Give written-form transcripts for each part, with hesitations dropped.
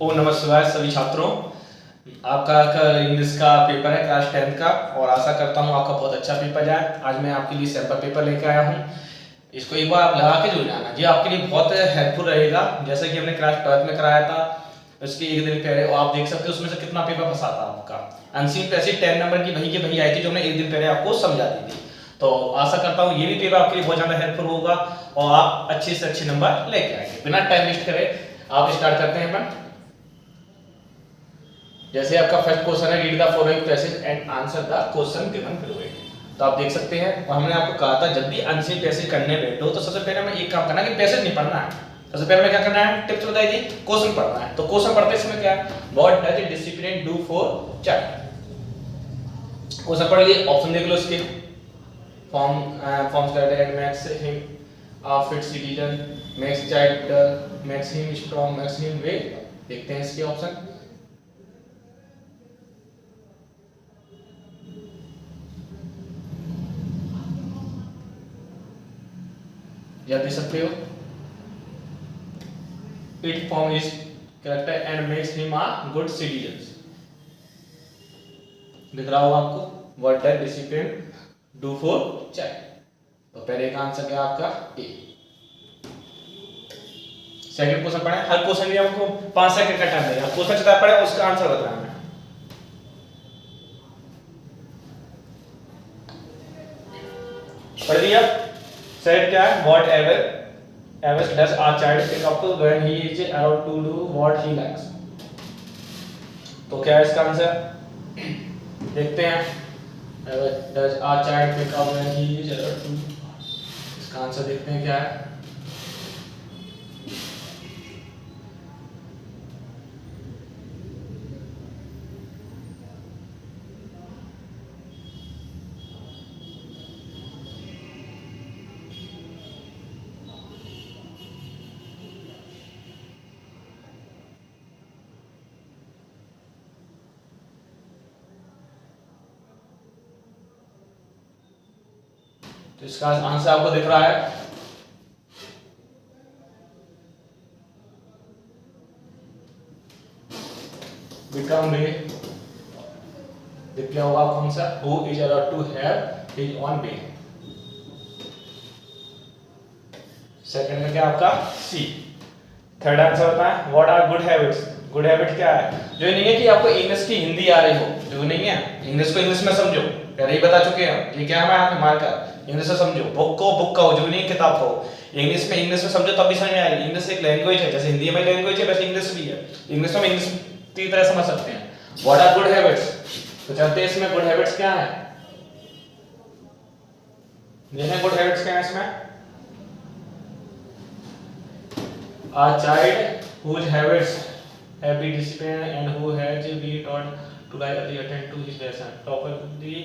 ओम नमः शिवाय सभी छात्रों। आपका इंग्लिश का पेपर है क्लास 10 का और आशा करता हूँ आपका बहुत अच्छा पेपर जाए। आज मैं आपके लिए सैंपल पेपर लेके आया हूँ। इसको एक बार आप लगा के जो जाना, ये आपके लिए बहुत हेल्पफुल रहेगा। जैसे कि हमने क्लास 12 में कराया था, उसके एक दिन पहले आप देख सकते हो उसमें से कितना पेपर फंसा था आपका। अनसीन पैसे 10 नंबर की वही आई थी जो हमने एक दिन पहले आपको समझा दी थी। तो आशा करता हूँ ये भी पेपर आपके लिए बहुत ज़्यादा हेल्पफुल होगा और आप अच्छे से अच्छे नंबर लेके आएंगे। बिना टाइम वेस्ट करे आप स्टार्ट करते हैं अपन। जैसे आपका फर्स्ट क्वेश्चन है, read the following passage and answer the question given below it. तो आप देख सकते हैं और हमने आपको कहा था जब भी अनसीन पैसेज करने बैठो तो सबसे पहले हमें एक काम करना है कि पैसेज नहीं पढ़ना है। सबसे पहले हमें क्या करना है, टिप्स बताई थी, क्वेश्चन पढ़ना है। तो क्वेश्चन पढ़ते समय क्या, what does discipline do for child. Question पढ़ लिए, ऑप्शन देख लो इसके। फॉर्म्स करते हैं, max him a fit citizen, makes child dull, makes him strong, makes him weak। देखते हैं इसके ऑप्शन। या दे सकते हो, it form his character and makes him a good citizen। दिख रहा होगा आपको, what does discipline do for child। तो पहले का आंसर क्या आपका ए। सेकंड क्वेश्चन पढ़े, हर क्वेश्चन में हमको 5 सेकंड का टाइम देगा। क्वेश्चन जितना पढ़े उसका आंसर बताना है। पढ़ लिया। सेट क्या है, whatever does a child pick up when he is allowed to do what he likes. तो क्या है इसका आंसर, देखते हैं। Does a child pick up when he is allowed to, इसका आंसर देखते हैं क्या है। तो इसका आंसर आपको दिख रहा है, बिकम वे। दिख गया होगा आपको answer, who is allowed to have his own way. Second में क्या आपका सी। थर्ड आंसर होता है, what are good habits. Good habit क्या है, जो नहीं है कि आपको इंग्लिश की हिंदी आ रही हो, जो नहीं है इंग्लिश को इंग्लिश में समझो, पहले ही बता चुके हैं। ये क्या है हमारा इंग्लिश से समझो, बुक को बुक कहो, जो नहीं किताब कहो। इंग्लिश में समझो तब भी समझ में आएगी। इंग्लिश एक लैंग्वेज है, जैसे हिंदी में लैंग्वेज है वैसे इंग्लिश भी है। इंग्लिश में इंग्लिश की तरह समझ सकते हैं। व्हाट आर गुड हैबिट्स, तो चलते हैं इसमें गुड हैबिट्स क्या है। देखें गुड हैबिट्स क्या है इसमें। A child whose habits have been disciplined and who has been taught to regularly attend to his lesson, properly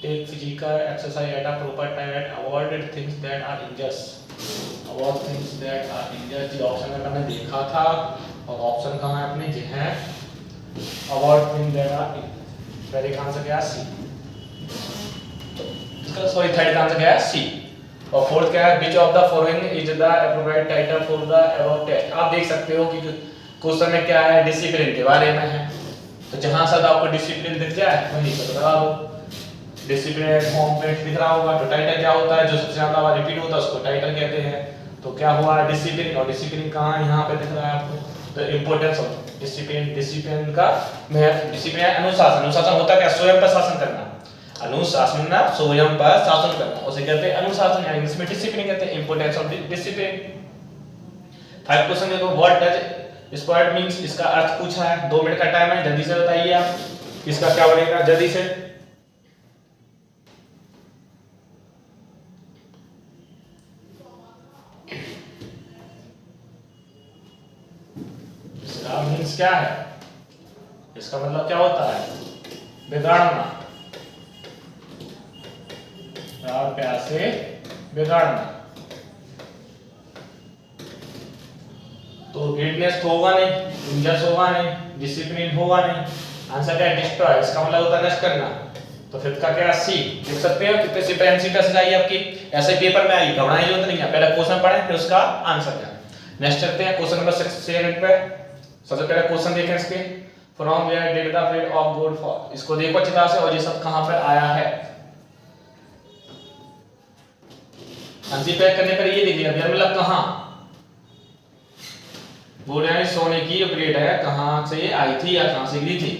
take physical exercise at a proper time, and avoid things that are injurious। Avoid things that are injurious, ये option में मैंने देखा था और option कहाँ है अपने, ये है avoid things that are injurious। पहले का आंसर क्या है सी। इसका सॉरी थर्ड का आंसर क्या है सी। और फोर्थ क्या है, which of the following is the appropriate title for the above test। आप देख सकते हो कि क्वेश्चन में क्या है, डिसिप्लिन के बारे में है। तो जहां से आपको डिसिप्लिन दिख जाए वहीं पर लगा दो। डिसिप्लिन फॉर्म पे दिख रहा होगा। तो टाइटल क्या होता है, जो सबसे ज्यादा बार रिपीट होता है उसको टाइटल कहते हैं। तो क्या हुआ डिसिप्लिन, और डिसिप्लिन कहाँ है, यहाँ पे दिख रहा है आपको। तो इंपॉर्टेंस ऑफ डिसिप्लिन, डिसिप्लिन का डिसिप्लिन अनुशासन। अनुशासन होता क्या, स्वयं पर शासन करना। अनुशासन ना स्वयं पर शासन करना, उसे कहते हैं अनुशासन, या इंग्लिश में डिसिप्लिन कहते हैं। Importance of discipline. Third question देखो, व्हाट डज स्क्वाड मींस। इसका अर्थ पूछा है, 2 मिनट का टाइम है, जल्दी से बताइए आप इसका क्या बनेगा, जल्दी से। इसका मींस क्या है, इसका मतलब क्या होता है, बिगाड़ना, प्यार से बिगाड़ना। तो ग्रेटनेस तो होगा नहीं, इंजस होगा नहीं, डिसिप्लिन होगा नहीं। आंसर क्या है, डिस्ट्रॉय। इसका मतलब होता है नष्ट करना। तो फिफ्थ का क्या सी। देख सकते हो कितने सिंपल एमसीक्यू पैसेज आई आपकी, ऐसे पेपर में आई, घबराने की जरूरत नहीं है। पहले क्वेश्चन पढ़ें फिर उसका आंसर क्या। नेक्स्ट चलते हैं क्वेश्चन नंबर 6 पे। सबसे पहले क्वेश्चन देखें इसके, from where did the thread of gold fall, इसको देखो अच्छी तरह से और ये सब कहां पर आया है। आंसर पैक करने पर ये देखिए वेयर मतलब कहां, गोल्ड यानी सोने की प्लेट है, कहां से आई थी या कहां से गिरी थी।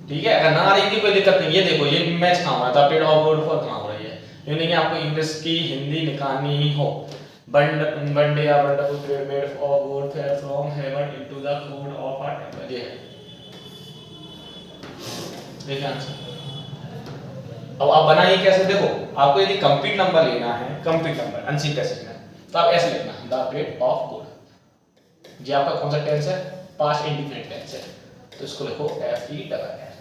ठीक है, अगर ना आ रही थी कोई दिक्कत नहीं, ये देखो ये मैच कहां हो रहा था, प्लेट ऑफ गोड फॉल कहां हो रही है, ये नहीं आपको इंग्लिश की हिंदी निकालनी ही हो। बंडे या wonderful plate made of gold fell from heaven into the court of a temple, ये है। देखिए आंसर। अब आप बनाइए कैसे, देखो आपको यदि कंप्लीट नंबर लेना है, कंप्लीट नंबर अनसीन पैसेज में, तो आप ऐसे लिखना द प्लेट ऑफ गोल्ड। ये आपका कौन सा टेंस है, पास्ट इंडिफिनिट टेंस है, तो इसको लिखो एफ ई डबल एस।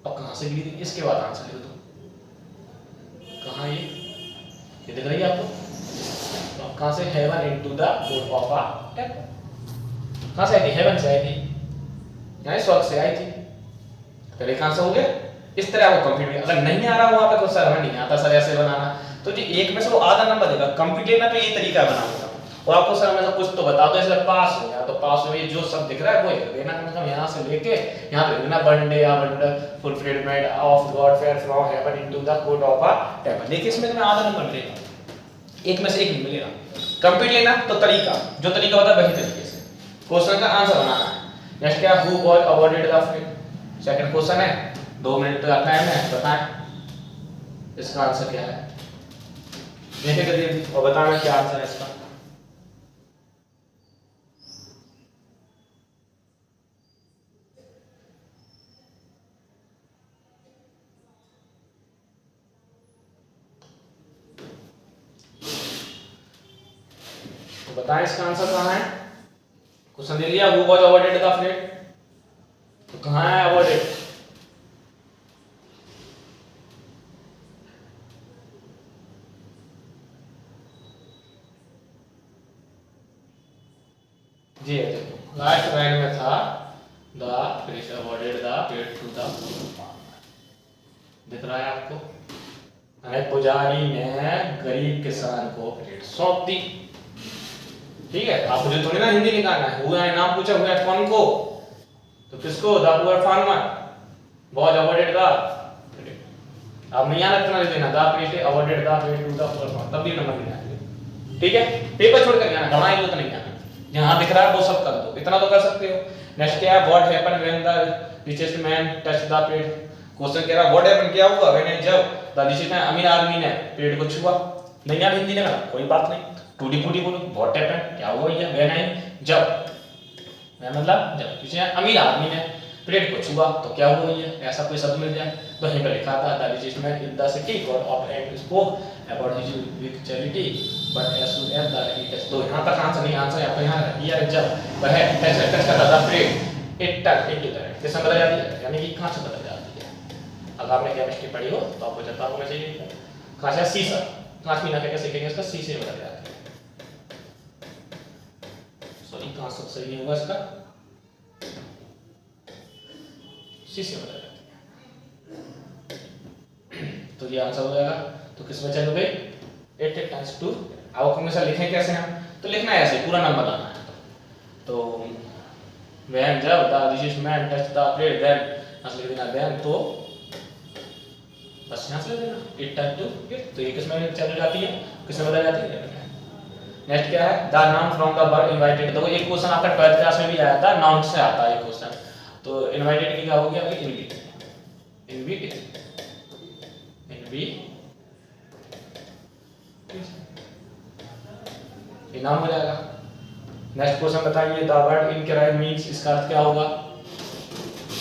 अब कहां से गिरी थी, इसके बाद आंसर लिखो तुम, कहां ये दिख रही है आपको, तो कहां से, heaven into the court of a temple, कहां से आई थी, हेवन से आई थी, यानी स्वर्ग से आई थी। पहले कहां से हो गया, इस तरह वो कंप्लीट। अगर नहीं आ रहा वहां पे तो सर हमें नहीं आता सर ऐसे बनाना, तो जी एक में से वो आधा नंबर देगा, कंप्लीट लेना तो ये तरीका बनाने का। और आपको सर हमें कुछ तो बता दो, ऐसे पास हो गया तो पास हो, ये जो सब दिख रहा है वो लिख देना, मतलब यहां से लेके यहां पे लिखना बंडे या wonderful freedment of God fair from heaven into the court of a temple. देखिए इसमें तुम्हें आधा नंबर मिलेगा, एक में से एक नहीं मिलेगा। कंप्लीट लेना तो तरीका, जो तरीका होता है वही तरीके से क्वेश्चन का आंसर बनाना है। नेक्स्ट क्या, who was awarded the freedom, second question है, 2 मिनट का टाइम है, बताएं इसका आंसर क्या है। देखिए जल्दी और बताना क्या आंसर है इसका। तो बताएं इसका आंसर कहां है, क्वेश्चन दे दिया who was awarded the freedom, तो कहां है अवॉर्डेड, जी है, देखो लास्ट लाइन में था the finish awarded the paid to the, दिख रहा है आपको, अरे पुजारी ने गरीब किसान को भेंट सौंप दी। ठीक है, आप मुझे थोड़ी ना हिंदी निकालना है, हुआ है नाम पूछा, हुआ है कौन को, तो किसको, the poor farmer was awarded the, आप नहीं याद रखना देना the paid awarded the paid to the poor farmer, तब भी नंबर नहीं आएंगे। ठीक है, पेपर छोड़ कर जाना, घबराएंगे तो नहीं आना, जहां दिख रहा है वो सब कर दो, इतना तो कर सकते हो। नेक्स्ट क्या है, what happened when the richest man touch the paid, question कह रहा है व्हाट हैपेंड क्या हुआ व्हेन, जब द रिचेस्ट मैन अमीर आदमी ने पेड़ को छुआ। नहीं यार हिंदी में कोई बात नहीं, टूटी फूटी बोलो, व्हाट हैपेंड क्या हुआ भैया, व्हेन आई जब, मैं मतलब जब किसी अमीर आदमी ने पेड़ को छुआ तो क्या हुआ भैया, ऐसा कोई शब्द मिल जाए तो यहीं पे लिखा था the richest man in the city got off and spoke about his rituality but as soon as the he touch, तो यहां तक आंसर नहीं, आंसर यहां पे यहां हियर जब वह टच करता था पेड़ इट टच इनटू द, किसमें बदल जाती है, यानी कि कहां से बदल जाती है। अगर आपने केमिस्ट्री पढ़ी हो तो आपको पता होना चाहिए, कहां से, सी से, क्लास में ना कैसे सीखेंगे इसका, सी से बदल जाती है, सॉरी कहां से सही होगा इसका, सी से बदल जाती है, तो ये आंसर हो जाएगा। तो किसमें चल गए 8 टाइम्स 2, अब हमेशा लिखें कैसे हम, तो लिखना है ऐसे पूरा नाम बताना है, तो व्हेन जब the richest man touch the plate then असली देना देन, तो बस यहां से देना 8 टाइम्स 2, तो ये किसमें चल जाती है, किसमें बदल जाती है। नेक्स्ट क्या है, the noun from the word invited, तो एक क्वेश्चन आपका 12th क्लास में भी आया था, नाउन से आता है क्वेश्चन, तो इनवाइटेड की क्या हो गया आपकी, इनविटेड, इनविटेड, ये नाम हो जाएगा। नेक्स्ट क्वेश्चन बताइए, द वर्ड इनक्राइब मींस, इसका अर्थ क्या होगा,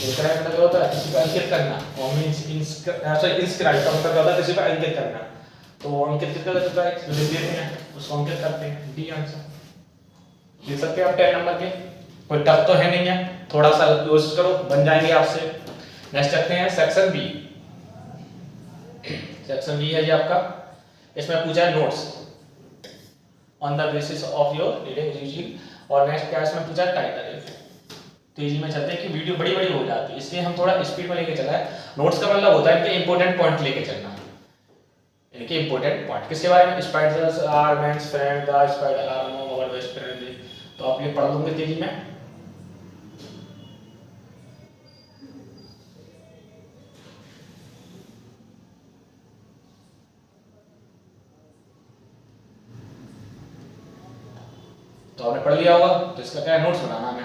इनक्राइब मतलब क्या होता है, किसी को अंकित करना, और मींस इंस्क्राइब का मतलब क्या होता है, किसी को अंकित करना, तो अंकित किसका करता है, जो लिख देते हैं उसको अंकित करते हैं, डी आंसर। लिख सकते हैं आप 10 नंबर के, कोई टफ तो है नहीं है, थोड़ा सा कोशिश करो बन जाएंगे आपसे। नेक्स्ट चलते हैं सेक्शन बी, सेक्शन बी है जी आपका, इसमें पूछा है notes on the basis of your reading reading, और नेक्स्ट क्या इसमें पूछा है टाइटल। तेजी में चलते हैं कि वीडियो बड़ी बड़ी हो जाती है, इसलिए हम थोड़ा स्पीड में लेके चला है। नोट्स का मतलब होता है कि इंपॉर्टेंट पॉइंट लेके चलना, इनके इंपॉर्टेंट पॉइंट किसके बारे में, spiders are men's friend, the spider are among our best friend, तो आप ये पढ़ लोगे तेजी में। तो आपने पढ़ लिया होगा। तो इसका क्या है, नोट्स बनाना हमें,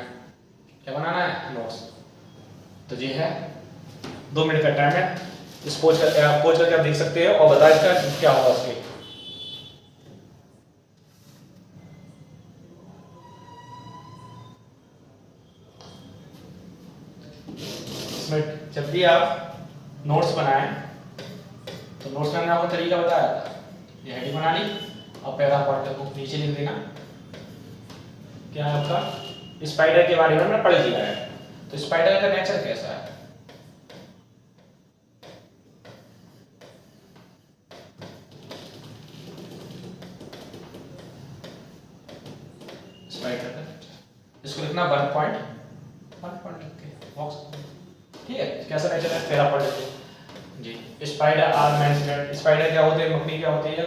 क्या बनाना है, नोट्स। तो ये है 2 मिनट का टाइम है, इस पोज करके आप देख सकते हो और बताइए इसका क्या होगा उसके। इसमें जब भी आप नोट्स बनाएं तो नोट्स में हमने आपको तरीका बताया था, ये हेडिंग बना ली और पहला पॉइंट को नीचे लिख देना। क्या है आपका, स्पाइडर के बारे में हमने पढ़ लिया है। तो स्पाइडर का नेचर कैसा है, स्पाइडर का इसको लिखना 1 पॉइंट लिख के बॉक्स, ठीक है। कैसा नेचर है, पहला पॉइंट लिखते जी। स्पाइडर आर मैन, स्पाइडर क्या होते हैं, मकड़ी क्या होती है,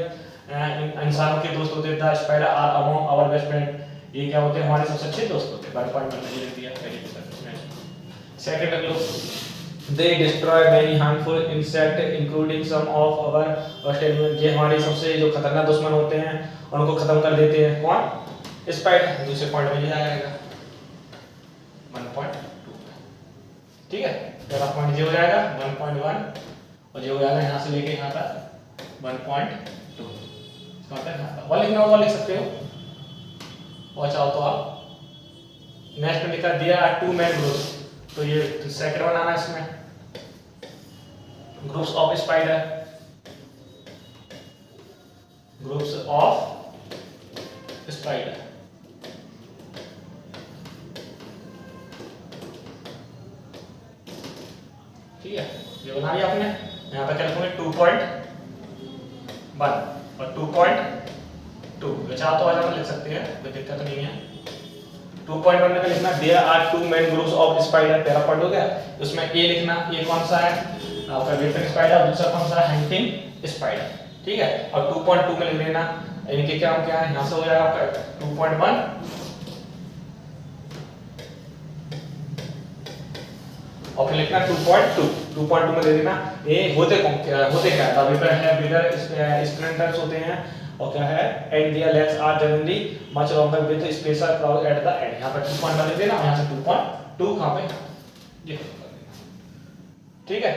इंसानों के दोस्त होते हैं। Spider are among our best friend, ये क्या होते हैं, हमारे सबसे अच्छे दोस्त होते हैं। 1 पॉइंट मैंने लिख दिया पहले के साथ। सेकंड अगलो, they destroy many harmful insect including some of our Australian, ये हमारे सबसे जो खतरनाक दुश्मन होते हैं उनको खत्म कर देते हैं। कौन, स्पाइडर। दूसरे पॉइंट में ये आएगा 1.2, ठीक है। पहला पॉइंट ये हो जाएगा 1.1 और ये हो जाएगा यहाँ से लेके यहाँ तक 1.2। इसका मतलब 1 लिखना होगा, लिख सकते हो और चाहो तो आप नेक्स्ट में लिखा दिया 2 मैन ग्रुप्स, तो ये सेकंड बनाना है इसमें, groups of spider, groups of spider, ठीक है। ये बना लिया आपने। यहाँ पे क्या लिखोगे 2.1 और 2.2, चाहो तो आज लिख सकते हैं, कोई दिक्कत नहीं है। 2.1 में लिखना there are 2 main groups of spider, पहला पॉइंट हो गया। उसमें ए लिखना, ये कौन सा है आपका वेटन स्पाइडर, दूसरा कौन सा हंटिंग स्पाइडर, ठीक है। और 2.2 में लिख देना इनके क्या क्या है, यहाँ से हो जाएगा आपका 2.1 और फिर लिखना 2.2 में दे देना ये होते क्या है, वेपर है बिगर स्प्लिंटर्स होते हैं और क्या है, and their legs are generally much longer with special claws at the end. यहां पर 2.1 लिख देना और यहां से 2.2 कहां पे ये, ठीक है।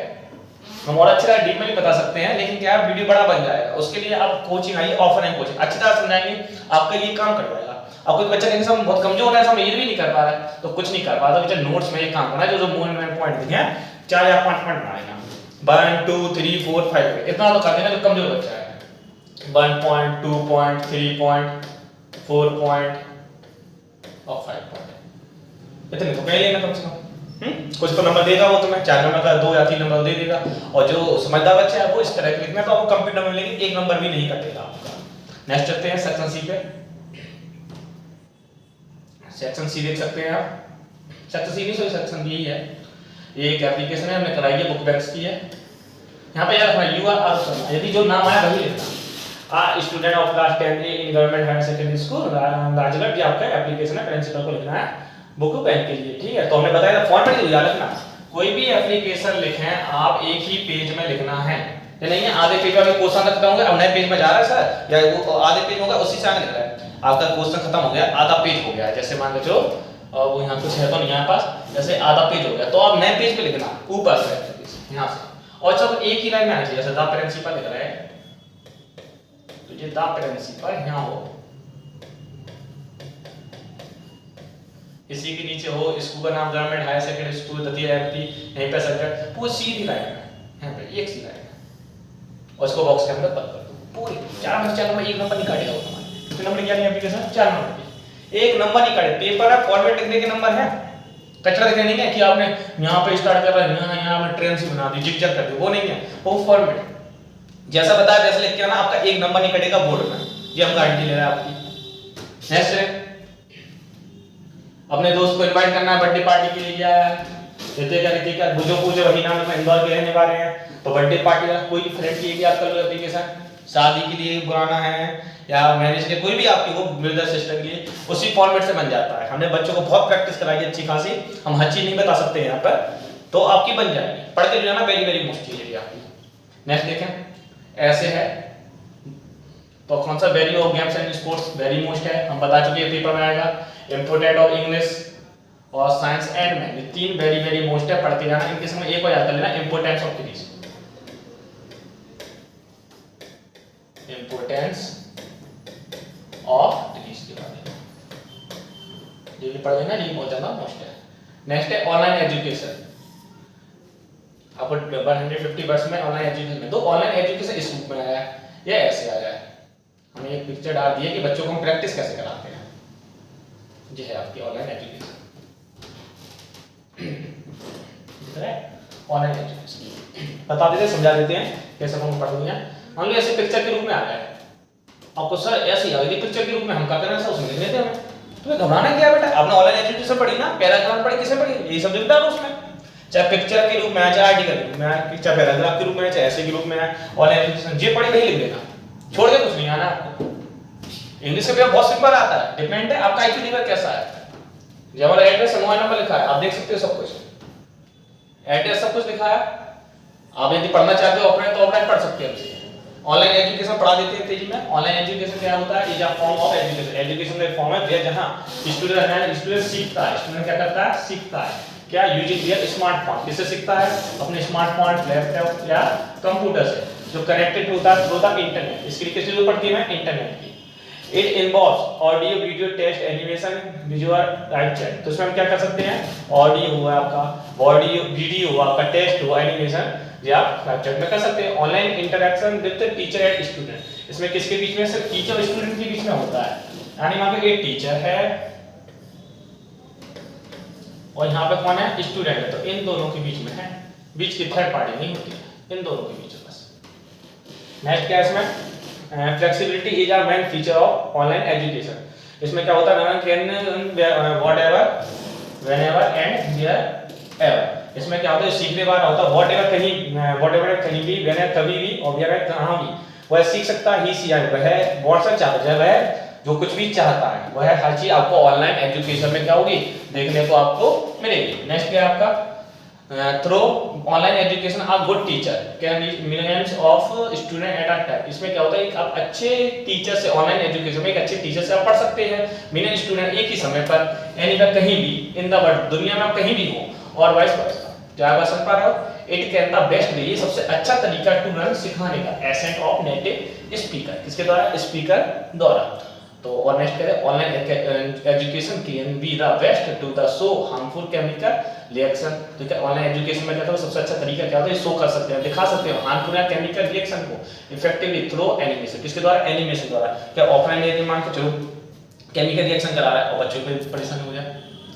हम और अच्छी तरह डीप में भी बता सकते हैं, लेकिन क्या है वीडियो बड़ा बन जाएगा, उसके लिए आप कोचिंग आइए, ऑफलाइन कोचिंग अच्छी तरह समझाएंगे, आपका ये काम कर जाएगा। अब कोई बच्चा कहीं से बहुत कमजोर है, ये भी नहीं कर पा रहा है तो कुछ नहीं कर पा रहा, तो नोट्स में ये काम करना है, जो मेन पॉइंट दिखे हैं 4 या 5 पॉइंट बनाएगा, 1 2 3 4 5 इतना तो कर देना जो कमजोर बच्चा है। 1 पॉइंट 2 पॉइंट 3 पॉइंट 4 पॉइंट और 5 पॉइंट, इतने तो कहीं लेना कम से कम। कुछ तो नंबर देगा वो तुम्हें, 4 नंबर का 2 या 3 नंबर दे देगा, और जो समझदार बच्चा है वो इस तरह के लिखना, तो आपको कंप्यूटर में लेकिन 1 नंबर भी नहीं कटेगा आपका। नेक्स्ट चलते हैं सेक्शन सी पे। सेक्शन सी देख सकते हैं आप, सेक्शन सी नहीं सॉरी सेक्शन बी है। ये एक एप्लीकेशन है, हमने कराई है, बुक बैंक्स की है। यहाँ पे यार रखना यू आर आर शर्मा, यदि जो नाम आया वही लिखना। Student of class 10 in government higher secondary school Rajgarh, ये आपका एप्लीकेशन है, प्रिंसिपल को लिखना है बुक बैंक के लिए, ठीक है। तो हमने बताया था फॉर्मेट याद रखना, कोई भी एप्लीकेशन लिखें आप एक ही पेज में लिखना है, ये नहीं है आधे पेज में क्वेश्चन रखता हूँ, अब नए पेज में जा रहा है सर, या वो आधे पेज होगा उसी से आगे लिख रहा है, आपका क्वेश्चन खत्म हो गया, आधा पेज हो गया, जैसे मान लो जो वो यहाँ कुछ है तो नहीं यहाँ पास, जैसे आधा पेज हो गया तो आप नए पेज पे लिखना ऊपर से यहाँ से, और सब एक ही लाइन में आना चाहिए। जैसे द प्रिंसिपल लिख रहा है तो ये द प्रिंसिपल यहाँ हो, इसी के नीचे हो स्कूल का नाम government higher secondary school Datia MP, यहीं पे सब्जेक्ट पूरी सीधी लाइन है, यहाँ पे एक सी लाइन है, और इसको बॉक्स के अंदर पक कर दो पूरी 4 नंबर 1 नंबर नहीं काटेगा वो तुम्हारे, कितने नंबर क्या नहीं एप्लीकेशन 4 नंबर की, 1 नंबर नहीं काटे, पेपर है फॉर्मेट लिखने के नंबर है, कचरा लिखने नहीं है कि आपने यहाँ पे स्टार्ट कर रहा है यहाँ पे ट्रेन सी बना दी जिग-जैग कर दी, वो नहीं है, वो फॉर्मेट जैसा बताया वैसे लिख के आना, आपका 1 नंबर नहीं कटेगा बोर्ड में, ये हम गारंटी ले रहे हैं आपकी। नेक्स्ट है अपने दोस्त को इनवाइट करना है बर्थडे पार्टी के लिए, क्या है रितिका बुझो पूछो वही नाम में इंदौर के रहने वाले हैं, तो बर्थडे पार्टी का कोई फ्रेंड के लिए आप कर लो एप्लीकेशन, शादी के लिए बुलाना है या मैरिज के कोई भी आपकी वो ब्रदर सिस्टर के लिए, उसी फॉर्मेट से बन जाता है। हमने बच्चों को बहुत प्रैक्टिस कराई है अच्छी खासी, हम हर चीज नहीं बता सकते यहाँ पर, तो आपकी बन जाएगी, पढ़ के जाना वेरी वेरी मोस्ट चीज है आपकी। नेक्स्ट देखें ऐसे है, तो कौन सा value of games and sports very most है, हम बता चुके हैं, पेपर में आएगा। इम्पोर्टेंट ऑफ इंग्लिश और साइंस एंड मैथ, ये तीन वेरी मोस्ट है, पढ़ते जाना। इनके समय एक और याद कर लेना, importance of trees, importance of trees के बारे में ये भी पढ़ लेना, ये बहुत ज्यादा मोस्ट है। नेक्स्ट है ऑनलाइन एजुकेशन, आपको 150 वर्ड्स में ऑनलाइन एजुकेशन में, तो ऑनलाइन एजुकेशन इस रूप में आया है, ये ऐसे आया है। हमने एक पिक्चर डाल दी है कि बच्चों को हम प्रैक्टिस कैसे कराते हैं। ये है आपकी ऑनलाइन एजुकेशन, ऑनलाइन एजुकेशन बता देते हैं, समझा देते हैं कैसे हम पढ़ रहे हैं। मान लो ऐसे पिक्चर के रूप में आ रहा है आपको, सर ऐसे ही आ गई पिक्चर के रूप में, हम क्या करना है सर उसमें लिख देते हैं हमें। तो घबराना क्या है बेटा, आपने ऑनलाइन एजुकेशन पढ़ी ना, पैराग्राफ पढ़ी, किसे पढ़ी, यही सब लिखता है उसमें, चाहे पिक्चर के रूप में आए, चाहे आर्टिकल के रूप में आए, चाहे पैराग्राफ के रूप में आए, चाहे ऐसे के रूप में आए, ऑनलाइन एजुकेशन जे पढ़ी वही लिख देना, छोड़ के कुछ नहीं आना आपको। इंग्लिश का पेपर बहुत सिंपल आता है, डिपेंड है आपका आईक्यू लेवल कैसा है। जब हमारा एड्रेस मोबाइल नंबर लिखा है, आप देख सकते हो सब कुछ, एड्रेस सब कुछ लिखा है। आप यदि पढ़ना चाहते हो ऑफलाइन तो ऑफलाइन पढ़ सकते हैं। ऑनलाइन एजुकेशन पढ़ा देते हैं तेजी में। ऑनलाइन एजुकेशन क्या होता है, is a form of education, education का एक फॉर्म है जहां स्टूडेंट सीखता है, स्टूडेंट क्या करता है, सीखता है क्या, यूजिंग देयर स्मार्टफोन, किससे सीखता है, अपने स्मार्टफोन, लैपटॉप या कंप्यूटर से जो कनेक्टेड होता है थ्रू द इंटरनेट। इसके लिए किसकी जरूरत पड़ती है, इंटरनेट की। It involves audio, video, text, animation, visual, type chat. तो इसमें हम क्या कर सकते हैं, ऑडियो हुआ आपका, ऑडियो वीडियो हुआ आपका, टेक्स्ट हुआ, एनिमेशन या टाइप चैट में कर सकते हैं। Online interaction with teacher and student, इसमें किसके बीच में, सिर्फ टीचर और स्टूडेंट के बीच में होता है। यानी वहां पे एक टीचर है और यहाँ पे कौन है, स्टूडेंट है, तो इन दोनों के बीच में है, बीच की थर्ड पार्टी नहीं होती है, इन दोनों के बीच में बस। नेक्स्ट क्या है इसमें, flexibility is a main feature of online education. इसमें क्या होता है, can whatever, whenever and wherever. इसमें क्या होता है, सीखने वाला होता है व्हाटएवर, कहीं व्हाटएवर कहीं भी, व्हेनेवर कभी भी, और वेयर कहां भी, वह सीख सकता है। ही सी आई वह व्हाट्सएप चाहता है, वह जो कुछ भी चाहता है, वह हर चीज आपको ऑनलाइन एजुकेशन में क्या होगी, देखने को आपको मिलेगी। नेक्स्ट क्या है आपका, through online education a good teacher can reach millions of student at a time. इसमें क्या होता है, आप अच्छे टीचर से, ऑनलाइन एजुकेशन में एक अच्छे टीचर से आप पढ़ सकते हैं मिलियन स्टूडेंट एक ही समय पर, एनी पर, कहीं भी इन द वर्ल्ड, दुनिया में आप कहीं भी हो, और वाइस वर्सा। क्या आप समझ पा रहे हो, it can the best way, ये सबसे अच्छा तरीका टू लर्न, सिखाने का, एसेंट ऑफ नेटिव स्पीकर, किसके द्वारा, स्पीकर द्वारा। तो और नेक्स्ट करें, online education can be the best to the show harmful chemical reaction. तो क्या ऑनलाइन एजुकेशन में क्या था, सबसे अच्छा तरीका क्या होता है, शो कर सकते हैं, दिखा सकते हैं हार्मफुल या केमिकल रिएक्शन को इफेक्टिवली थ्रू एनिमेशन, किसके द्वारा, एनिमेशन द्वारा। क्या ऑफलाइन यदि मान के चलो केमिकल रिएक्शन करा रहा है और बच्चों को परेशानी हो जाए,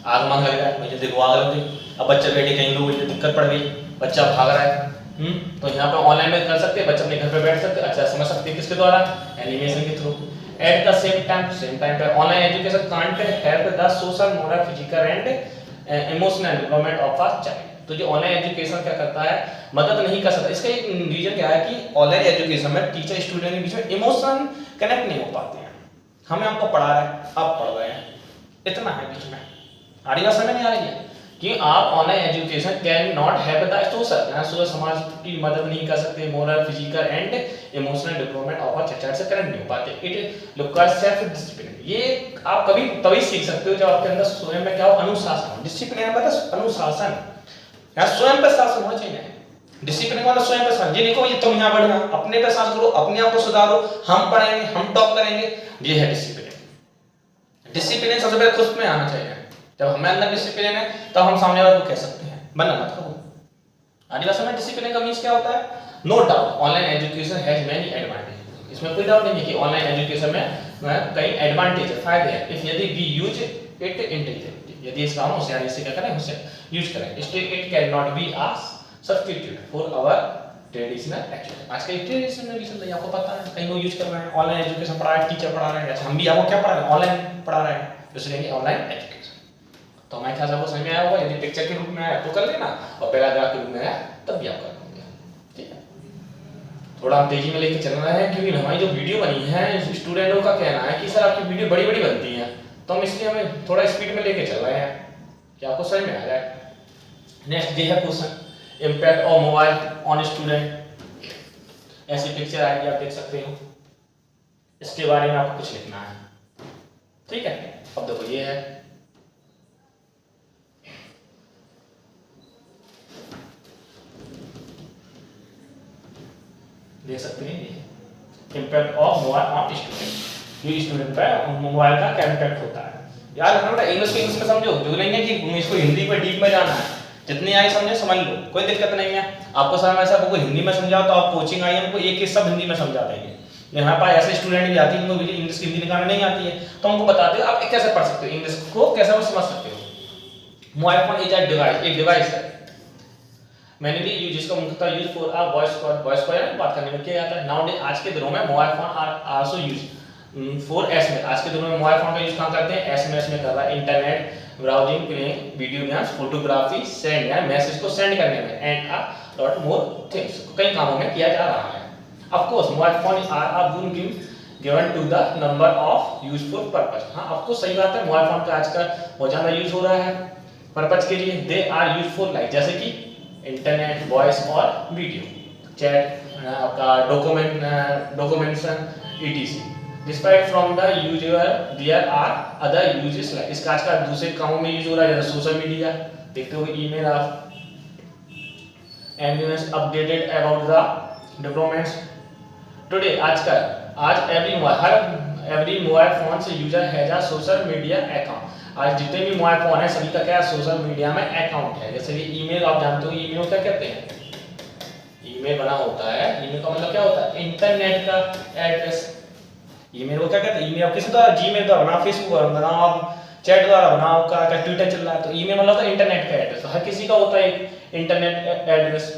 आग मांग लग रहा है, भैया देखो आग लग गई, अब बच्चा बैठे कहीं लोग दिक्कत पड़ गई, बच्चा भाग रहा है, तो यहाँ पर ऑनलाइन में कर सकते हैं, बच्चे अपने घर पे बैठ सकते हैं, अच्छा समझ सकते हैं, किसके द्वारा, एनिमेशन के through. At the same time पे online education can't help the social, moral, physical and emotional development of a child। तो जो ऑनलाइन एजुकेशन क्या करता है, मदद नहीं कर सकता। इसका एक रीजन क्या है कि ऑनलाइन एजुकेशन में टीचर स्टूडेंट के बीच में इमोशन कनेक्ट नहीं हो पाते हैं। हमें आपको पढ़ा रहा है, आप पढ़ रहे हैं, इतना है बीच में, आ रही बात समझ नहीं आ रही है कि आप online education can not have the social, यहाँ सोशल समाज की मदद नहीं कर सकते, moral, physical and emotional development of a child से कनेक्ट नहीं हो पाते। इट रिक्वायर्स सेल्फ डिसिप्लिन, ये आप कभी तभी सीख सकते हो जब आपके अंदर स्वयं में क्या हो, अनुशासन हो। डिसिप्लिन मतलब अनुशासन, यहाँ स्वयं पर शासन होना चाहिए। डिसिप्लिन मतलब स्वयं पर शासन, ये नहीं कि तुम यहाँ बढ़ना, अपने पर शासन करो, अपने आप को सुधारो, हम पढ़ेंगे, हम टॉप करेंगे, ये है डिसिप्लिन। डिसिप्लिन सबसे पहले खुद में आना चाहिए। जब हमें अंदर डिसिप्लिन है तब हम सामने वाले को कह सकते हैं बनना मत करो। आदिवासी में डिसिप्लिन का मीन्स क्या होता है, no doubt online education has many advantage. इसमें कोई डाउट नहीं है कि ऑनलाइन एजुकेशन में कई एडवांटेज है, फायदे हैं, इफ यदि वी यूज इट इंटेलिजेंटली, यदि इसका हम होशियारी से क्या करें, होशियार यूज करें। It can not be a substitute for our traditional education. आज के ट्रेडिशनल एजुकेशन आपको पता है कई लोग यूज कर रहे हैं, ऑनलाइन एजुकेशन पढ़ा रहे हैं, टीचर पढ़ा रहे हैं, हम भी आपको क्या पढ़ा रहे हैं, ऑनलाइन पढ़ा रहे हैं, इसलिए ऑनलाइन एजुकेशन। तो हमारे ख्याल से आपको समझ में आया होगा, यदि पिक्चर के रूप में आया तो कर लेना, और पैराग्राफ के रूप में आया तब भी आप कर लेंगे, ठीक है। थोड़ा हम तेजी में लेके चल रहे हैं क्योंकि हमारी जो वीडियो बनी है, स्टूडेंटों का कहना है कि सर आपकी वीडियो बड़ी बड़ी बनती है, तो हम इसलिए हमें थोड़ा स्पीड में लेके चल रहे हैं कि आपको समझ में आ जाए। नेक्स्ट ये है question, impact of mobile on student. ऐसी पिक्चर आएगी, आप देख सकते हो, इसके बारे में आपको कुछ लिखना है, ठीक है। अब देखो ये है, देख सकते हैं ये impact of mobile on student, ये स्टूडेंट पे मोबाइल का क्या इम्पैक्ट होता है। यार रखना बेटा, इंग्लिश को इंग्लिश में समझो, जो नहीं है कि इसको हिंदी पे डीप में जाना है, जितनी आई समझे समझ लो, कोई दिक्कत नहीं है। आपको समझ में ऐसा आपको हिंदी में समझाओ तो आप कोचिंग आई हमको एक एक सब हिंदी में समझाते हैं। यहाँ पर ऐसे स्टूडेंट भी आती है जिनको इंग्लिश की हिंदी निकालना नहीं आती है, तो हमको बताते हो आप कैसे पढ़ सकते हो, इंग्लिश को कैसे समझ सकते हो। Mobile phone is a device, एक डिवाइस है मैंने यूज, जिसका मुख्यतः use for a voice call बात करने में किया जाता है। नाउ आज के दिनों में mobile phone are also use for SMS, आज के दिनों में मोबाइल फोन का यूज कहां करते हैं, एसएमएस में कर रहा है, internet browsing, playing video games, photography, send या मैसेज को सेंड करने में, and a lot more things, कई कामों में किया जा रहा है। Of course mobile phone are a बोon given to the number of useful purpose, हां आपको सही बात है, मोबाइल फोन का आजकल बहुत ज्यादा यूज हो रहा है पर्पस के लिए। दे आर यूजफुल लाइक जैसे कि इंटरनेट, वॉइस और वीडियो चैट, आपका documentation etc। Despite from the user there are other uses like, इसका आजकल दूसरे कामों में यूज हो रहा है जैसे सोशल मीडिया, देखते हो ईमेल आप and updated about the developments today. आजकल आज एवरी मोबाइल फोन से user has a social media account, आज जितने भी मोबाइल फोन है सभी का क्या सोशल मीडिया में अकाउंट है। जैसे कि ईमेल, आप जानते हो ईमेल क्या कहते हैं, ईमेल बना होता है, ईमेल का मतलब क्या होता है, इंटरनेट का एड्रेस। ईमेल को क्या कहते हैं, ईमेल आप किसी द्वारा, जीमेल द्वारा बनाओ, फेसबुक द्वारा बनाओ, आप चैट द्वारा बनाओ, का ट्विटर चल रहा है, तो ईमेल मतलब होता है इंटरनेट का एड्रेस, हर किसी का होता है इंटरनेट एड्रेस।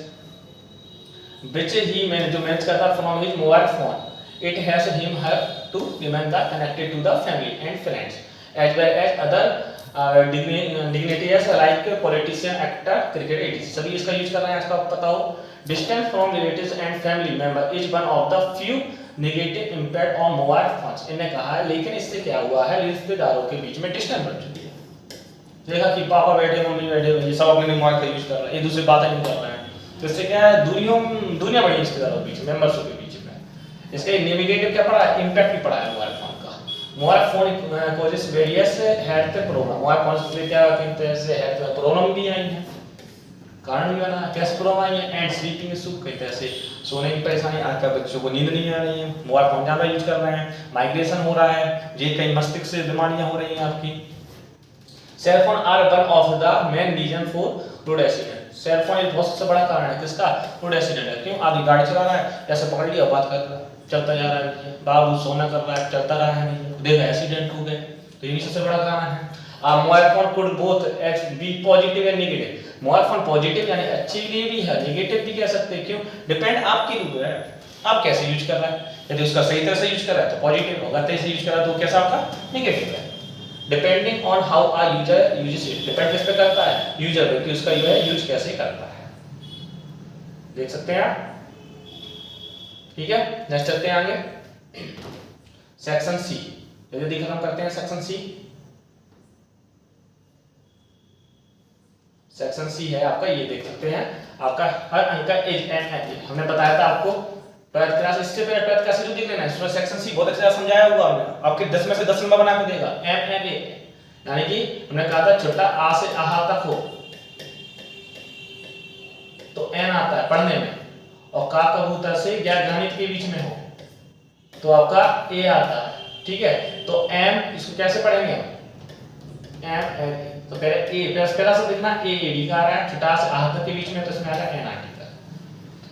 which he जो मैनेज करता from his mobile phone, it has him have to remain connected to the family and friends as well as other dignitaries like politician, actor, cricketer etc। सभी इसका use कर रहे हैं, इसका पता हो। distance from relatives and family member is one of the few negative impact on mobile phones, इन्हें कहा है, लेकिन इससे क्या हुआ है, रिश्तेदारों के बीच में डिस्टेंस बढ़ चुकी है। देखा कि पापा बैठे, मम्मी बैठे, ये सब अपने मोबाइल का यूज कर रहे हैं, एक दूसरे बातें नहीं कर रहे हैं, तो इससे क्या है, दुनिया बड़ी रिश्तेदारों के बीच, मेंबर्स के बीच में। इसका नेगेटिव क्या पड़ा, इम्पैक्ट भी पड़ा है मोबाइल फोन का। Mobile phone causes various health problem, mobile phone से क्या कहते हैं हेल्थ प्रॉब्लम भी आई है, कारण भी बना, कैसे प्रॉब्लम आई है, एंड स्लीपिंग इशू, कहते हैं ऐसे सोने की परेशानी, आजकल बच्चों को नींद नहीं आ रही है, मोबाइल फोन ज़्यादा यूज कर रहे हैं, माइग्रेशन हो रहा है, ये कई मस्तिष्क से बीमारियां हो रही हैं आपकी। Cell phone are one of the main reason for road accident, cell phone एक बहुत सबसे बड़ा कारण है किसका, रोड एक्सीडेंट है। क्यों, आदमी गाड़ी चला रहा है, जैसे पकड़ लिया, बात कर रहा है, चलता जा रहा है, बाबू सोना कर रहा है, चलता रहा है, नहीं देखा एक्सीडेंट हो गए, तो ये सबसे बड़ा कारण है। Mobile phone could both be positive and negative, mobile phone positive यानी अच्छे के लिए भी है, नेगेटिव भी कह सकते हैं। क्यों, डिपेंड आपके ऊपर है, आप कैसे यूज कर रहे हैं। यदि उसका सही तरह से यूज कर रहा है तो पॉजिटिव होगा, तेज से यूज कर रहा है तो कैसा आपका नेगेटिव है। Depending on how a user uses it, depend किस पे करता है, यूजर पे, कि उसका जो है यूज कैसे करता है। देख सकते हैं आप, ठीक है। नेक्स्ट चलते हैं आगे, सेक्शन सी, यदि खत्म करते हैं सेक्शन सी। सेक्शन सी है आपका, ये देख सकते हैं आपका हर अंक का एज एन एन, हमने बताया था आपको 12th क्लास, इससे पहले 12th क्लास से जो देख लेना है, इसमें सेक्शन सी बहुत अच्छा समझाया हुआ हमने, आपके 10 में से 10 नंबर बना के देगा। एम एन ए यानी कि हमने कहा था छोटा आ से आहा तक हो तो एन आता है पढ़ने में, और का कबूतर से या गणित के बीच में हो तो आपका ए आता है, ठीक है। तो एम, इसको कैसे पढ़ेंगे हम, एम एन, तो पहले ए प्लस पहला से लिखना ए ए डी का आ रहा है, छोटा से आहा तक के बीच में, तो इसमें आएगा एन आई टी का।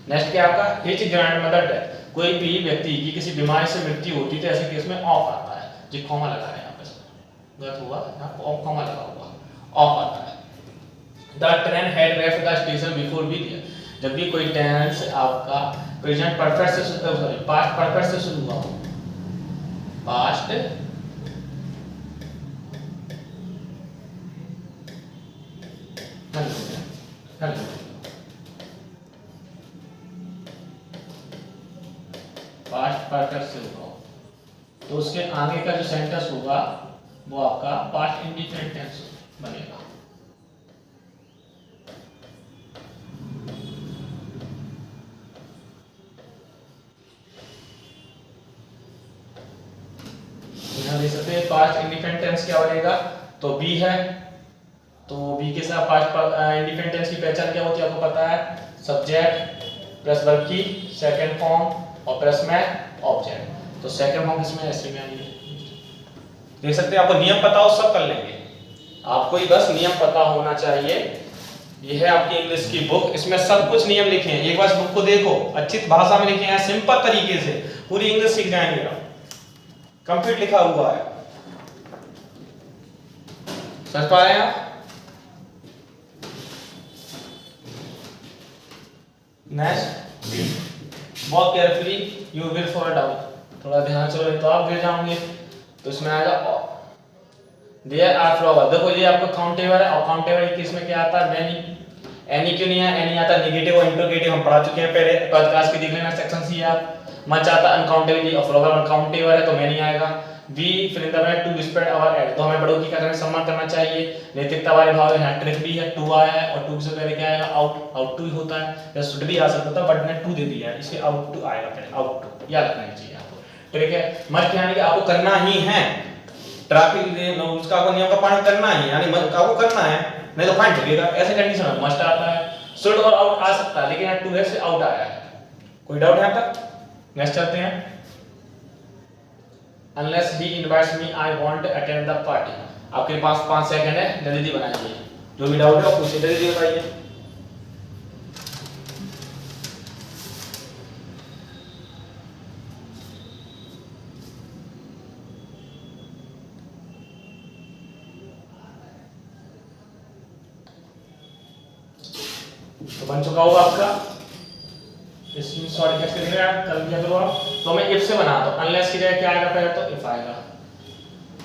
नेक्स्ट क्या आपका, हिच ग्रैंड मदर डेथ, कोई भी व्यक्ति की किसी बीमारी से मृत्यु होती है तो ऐसे केस में ऑफ आता है, जो कॉमा लगा है यहाँ पे, गलत हुआ यहाँ पे कॉमा लगा हुआ, ऑफ आता है। The train had left the station before be दिया, जब भी कोई टेंस आपका प्रेजेंट परफेक्ट से सॉरी पास्ट परफेक्ट से शुरू हुआ हो, पास्ट पास्ट परफेक्ट से हुआ तो उसके आगे का जो सेंटेंस होगा वो आपका पास्ट इंडिफिनिट टेंस बनेगा। सकते हैं पास्ट इंडिफिनिट टेंस क्या बनेगा, तो बी है, तो बी के साथ पास्ट इंडिफिनिट टेंस की पहचान क्या होती है आपको पता है, सब्जेक्ट प्लस वर्ब की सेकंड फॉर्म और प्लस में ऑब्जेक्ट। तो सेकंड फॉर्म किसमें, ऐसे में आएगी। देख सकते हैं, आपको नियम पता हो सब कर लेंगे, आपको ही बस नियम पता होना चाहिए। ये है आपकी इंग्लिश की बुक, इसमें सब कुछ नियम लिखे हैं, एक बार बुक को देखो, अच्छी भाषा में लिखे हैं, सिंपल तरीके से पूरी इंग्लिश सीख जाएंगे आप, कंप्लीट लिखा हुआ है, समझ पा रहे हैं आप। नेक्स्ट, बहुत carefully you will fall down, थोड़ा ध्यान से तो आप गिर जाओगे। तो इसमें आएगा देयर आर फ्लावर, देखो ये आपका काउंटेबल है, और काउंटेबल किस में क्या आता है, मैनी। एनी क्यों नहीं है, एनी आता नेगेटिव और इंटरोगेटिव, हम पढ़ा चुके हैं पहले क्लास की, देख लेना सेक्शन सी आप। मच आता अनकाउंटेबली, और फ्लावर अनकाउंटेबल है तो मैनी आएगा। We fill in the blank to respect our elder, तो हमें बड़ों की कदर में सम्मान करना चाहिए। नैतिकता वाले भाव है, ट्रिक भी है, टू आया है, और टू से पहले क्या आएगा, आउट, आउट टू होता है, या शुड भी आ सकता था बट ने टू दे दिया है, इसलिए आउट टू आएगा पहले, आउट टू याद रखना चाहिए आपको, ठीक है। मत क्या कि आपको करना ही है, ट्रैफिक रूल्स का नियम का पालन करना ही, यानी मत का वो करना है, नहीं तो फाइन ठगेगा, ऐसे कंडीशन में मस्ट आता है। शुड और आउट आ सकता है, लेकिन यहाँ टू है से आउट आया है, कोई डाउट है यहाँ तक। नेक्स्ट चलते हैं, unless he invites me I want to attend the party. आपके पास 5 सेकंड है, जल्दी बनाइए, जो भी डाउट है वो पूछिए, जल्दी बताइए। तो बन चुका होगा आपका, इसमें सॉरी कैसे करेंगे आप, कर दिया करो आप। तो मैं इफ से बना, तो अनलेस की जगह क्या आएगा पहले, तो इफ आएगा।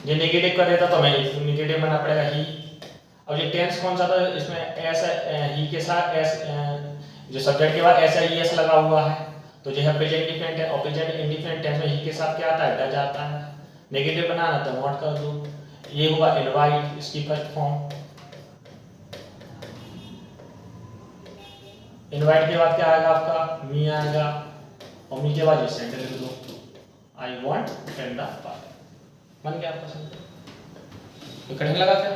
ये नेगेटिव कर देता तो मैं इफ नेगेटिव बना पड़ेगा ही। अब ये टेंस कौन सा था, इसमें एस ही के साथ एस, जो सब्जेक्ट के बाद एस आई एस लगा हुआ है, तो जो है प्रेजेंट इंडिफिनिट है, और प्रेजेंट इंडिफिनिट टेंस में ही के साथ क्या आता है, डज आता है। नेगेटिव बनाना तो नॉट कर दो, ये हुआ इनवाइट, इसकी फर्स्ट फॉर्म। इनवाइट के बाद क्या आएगा आपका, मी आएगा, और मी के बाद ये सेंटेंस लिख दो, I want to attend the party, बन गया आपका सेंटेंस। तो कठिन लगा क्या।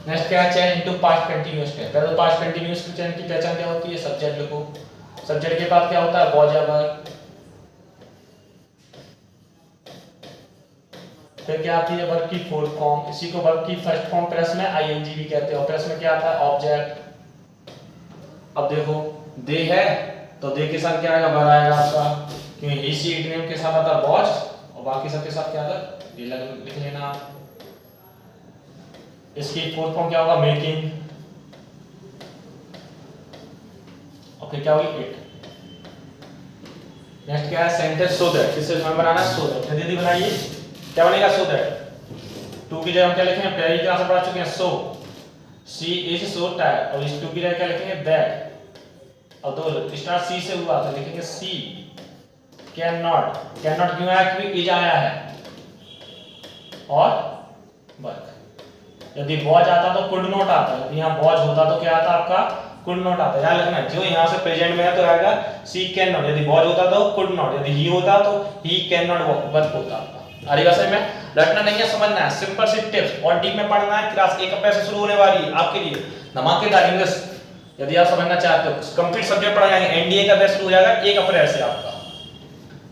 नेक्स्ट क्या है, change into past continuous tense. पहले पास्ट कंटीन्यूअस टेंस की पहचान क्या होती है, सब्जेक्ट लिखो, सब्जेक्ट के बाद क्या होता है, वॉज या वर, फिर क्या आती है वर्ब की फोर्थ फॉर्म, इसी को वर्ब की फर्स्ट फॉर्म प्लस में आईएनजी भी कहते हैं, और प्लस में क्या आता है, ऑब्जेक्ट। अब देखो दे है, तो दे के साथ क्या आएगा, वर आएगा आपका, क्योंकि ही सी इट नेम के साथ आता है वॉच, और बाकी सब के साथ क्या आता है, ये लिख लेना। इसकी फोर्थ फॉर्म क्या होगा, मेकिंग, और फिर क्या होगी, इट। नेक्स्ट क्या है, सेंटेंस सो दैट, किससे बनाना है, सो दैट, जल्दी बनाइए, क्या बनेगा, सो दैट। टू की जगह हम क्या लिखेंगे, पहले क्लास में पढ़ा चुके हैं, सो सी इज सो टायर्ड, और इस टू की जगह क्या लिखेंगे, दैट, और दो स्टार्ट सी से हुआ तो लिखेंगे सी कैन नॉट। कैन नॉट क्यों आया, क्योंकि इज आया है, और वर्क। यदि वॉज आता तो कुड नॉट आता, यदि यहाँ वॉज होता तो क्या आता आपका, कुड नॉट आता। याद रखना, जो यहाँ से प्रेजेंट में है तो आएगा सी कैन नॉट, यदि वॉज होता तो कुड नॉट, यदि ही होता तो ही कैन नॉट वर्क होता आपका। अरे वैसे में रटना नहीं है, समझना है, सिंपल सी टिप्स, और डीप में पढ़ना है। क्लास 1 अप्रैल से शुरू होने वाली है आपके लिए धमाकेदार इंग्लिश, यदि आप समझना चाहते हो। कंप्लीट सब्जेक्ट पढ़ा जाएंगे, एनडीए का बैच शुरू हो जाएगा 1 अप्रैल से आपका।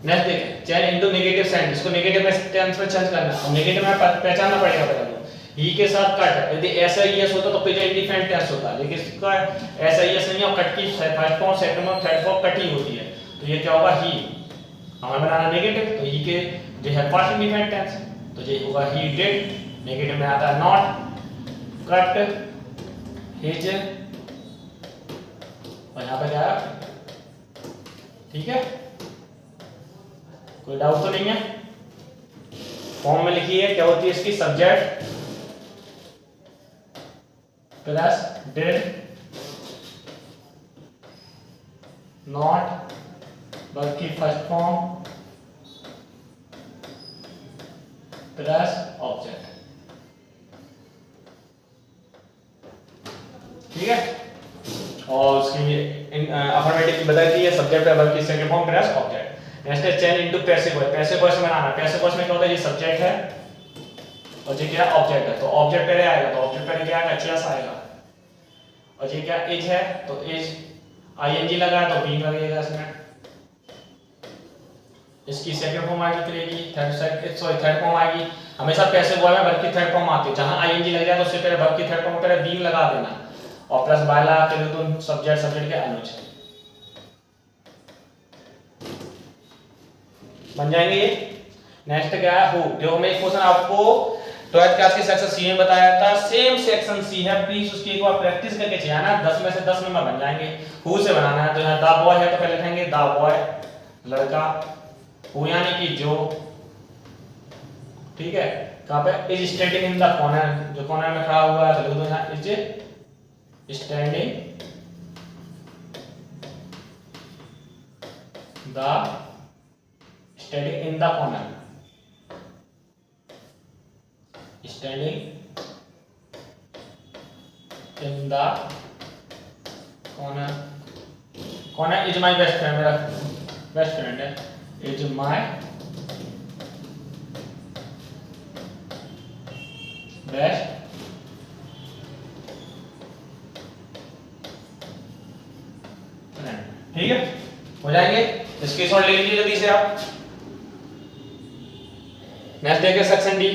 नेक्स्ट देखें, चेंज इनटू नेगेटिव सेंटेंस, इसको नेगेटिव में टेंस में चेंज करना है, और नेगेटिव में पहचानना पड़ेगा पहले तो। ही के साथ कट है, यदि ऐसा ही एस होता तो प्रेजेंट इंडिफिनिट टेंस होता, लेकिन इसका ऐसा ही एस नहीं है, और कट की first form second form third form cut ही होती है, तो ये क्या होगा, ही। हमें बनाना नेगेटिव, तो ही के जो है पास्ट इंडिफिनिट टेंस, तो ये होगा ही डिड। नेगेटिव में आता है नॉट, कट, हिज, और यहाँ पे क्या है, ठीक है। कोई डाउट तो नहीं है। फॉर्म में लिखिए क्या होती है इसकी, सब्जेक्ट प्लस डिड नॉट, बल्कि फर्स्ट फॉर्म प्लस ऑब्जेक्ट, ठीक है। और उसकी अफर्मेटिव की बताई थी, सब्जेक्ट है बल्कि second form plus object. Next है change into passive voice. Passive voice में बनाना है। पैसिव वॉइस में क्या होता है, ये सब्जेक्ट है और ये क्या ऑब्जेक्ट है, तो ऑब्जेक्ट पहले आएगा, तो ऑब्जेक्ट पहले क्या आएगा, एचएस आएगा। और ये क्या इज है, तो इज आईएनजी लगा है तो बीइंग लगेगा इसमें। इसकी सेकंड फॉर्म आएगी, करेगी थर्ड फॉर्म आएगी। हमेशा पैसिव वॉइस में वर्ब की थर्ड फॉर्म आती है, जहां आईएनजी लग जाए तो उससे पहले वर्ब की थर्ड फॉर्म पहले बीइंग लगा देना और प्लस बाय लगा के तो सब्जेक्ट के अनुज बन जाएंगे ये। नेक्स्ट क्या है, हु। देखो मैं एक क्वेश्चन आपको 12th क्लास के सेक्शन सी में बताया था, सेम सेक्शन सी है, प्लीज उसकी एक बार प्रैक्टिस करके चाहिए 10 में से 10 नंबर बन जाएंगे। हु से बनाना है, तो यहाँ द बॉय है तो पहले लिखेंगे द बॉय लड़का, हु यानी कि जो, ठीक है। कहां पे, is standing in the corner, जो कॉर्नर में खड़ा हुआ है तो लिख दो यहाँ is standing the standing in the corner, standing in the corner. Corner is my best friend, मेरा बेस्ट फ्रेंड है, इज माय बेस्ट फ्रेंड, ठीक है। हो जाएंगे, इसके शॉर्ट ले लीजिए जल्दी से आप। नेक्स्ट देखिए सेक्शन डी।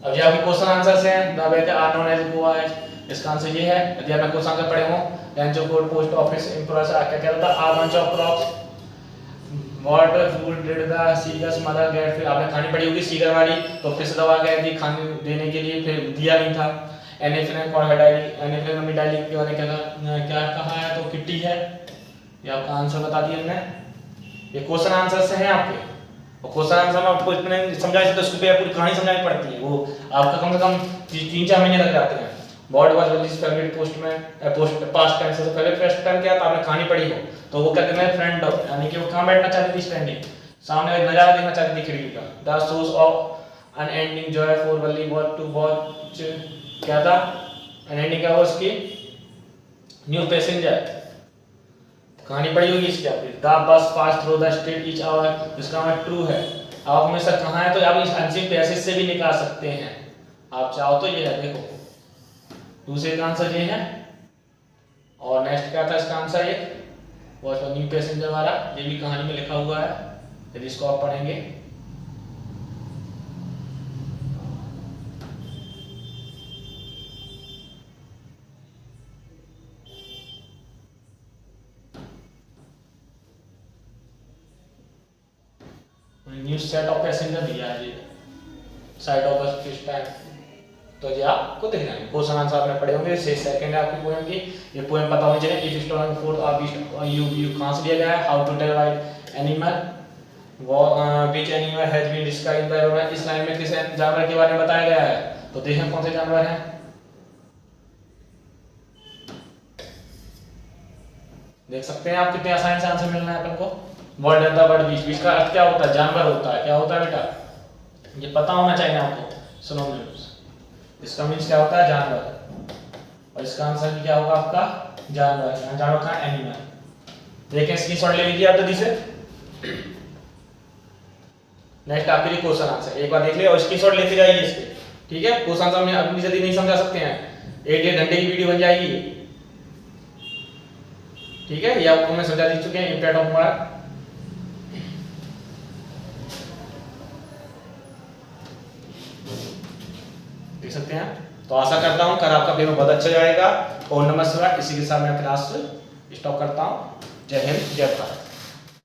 अब ये आपके question answers the. Weather are known as go as एज, इसका आंसर ये है। यदि आपने क्वेश्चन आंसर पढ़े हो, range of code post office employees क्या कहता था, are bunch of crops, what food did the seagull's mother get, फिर आपने कहानी पढ़ी होगी सीगर वाली, तो फिर से दवा गई थी खाने देने के लिए, फिर दिया नहीं था। Anne Frank for her diary, Anne Frank mummy diary के बारे में क्या कहा है, तो किट्टी है। ये आपका आंसर बता दिया हमने। ये क्वेश्चन आंसर से हैं आपके, और क्वेश्चन आंसर में आपको इतने समझाए तो उसके पे पूरी कहानी समझानी पड़ती है, वो आपका कम से कम 3-4 महीने लग जाते हैं। Board was Wally's favourite post में पोस्ट पास्ट टेंस से पहले फर्स्ट टाइम क्या था, आपने कहानी पढ़ी हो तो वो कहते हैं फ्रेंड, यानी कि वो कहां बैठना चाहती थी, स्टैंडिंग, सामने नजारा देखना चाहती थी खिड़की का। The source of unending joy for Wally what to watch, क्या था अनएंडिंग, क्या हुआ उसकी, न्यू पैसेंजर, कहानी पढ़ी होगी इसकी आपने। The bus pass through the street each hour, इसका मतलब ट्रू है। आप हमेशा कहां है तो आप इस आंसर पैसेज से भी निकाल सकते हैं, आप चाहो तो। ये है देखो, दूसरे का आंसर ये है। और नेक्स्ट क्या था इसका आंसर, एक वो तो न्यू पैसेंजर वाला, ये भी कहानी में लिखा हुआ है, यदि इसको आप पढ़ेंगे। न्यू सेट ऑफ पैसेंजर दिया है ये, साइड ऑफ बस किस टाइम, तो ये आपको देखना है। क्वेश्चन आंसर आपने पढ़े होंगे। सेकंड है आपकी पोएम की, ये पोएम पता होनी चाहिए। इफ स्टोन फोर्थ और बीस्ट यू कहां से लिया गया है, how to tell white animal, which animal has been described by, इस लाइन में किस जानवर के बारे में बताया गया है, तो देखें कौन से जानवर हैं। देख सकते हैं आप कितने आसानी से आंसर मिल रहा है अपन को। वर्ड एंड द वर्ड बीच, बीच का अर्थ क्या होता है, जानवर होता है। क्या होता है बेटा, ये पता होना चाहिए आपको। सिनोनिम्स, इसका मींस क्या होता है, जानवर, और इसका आंसर भी क्या होगा आपका, जानवर। जानवर का एनिमल। देखें इसकी शॉर्ट ले लीजिए आप जल्दी से। नेक्स्ट आपके लिए क्वेश्चन आंसर एक बार देख लिया और इसकी शॉर्ट लेते जाइए इसके, ठीक है। क्वेश्चन आंसर में अपनी जल्दी नहीं समझा सकते हैं, 1-1.5 घंटे की वीडियो बन जाएगी, ठीक है। ये आपको मैं समझा दे चुके हैं। इम्पैक्ट ऑफ मार्क, देख सकते हैं। तो आशा करता हूं कल आपका पेपर बहुत अच्छा जाएगा। और नमस्कार, इसी के साथ मैं क्लास स्टॉप करता हूं। जय हिंद, जय भारत।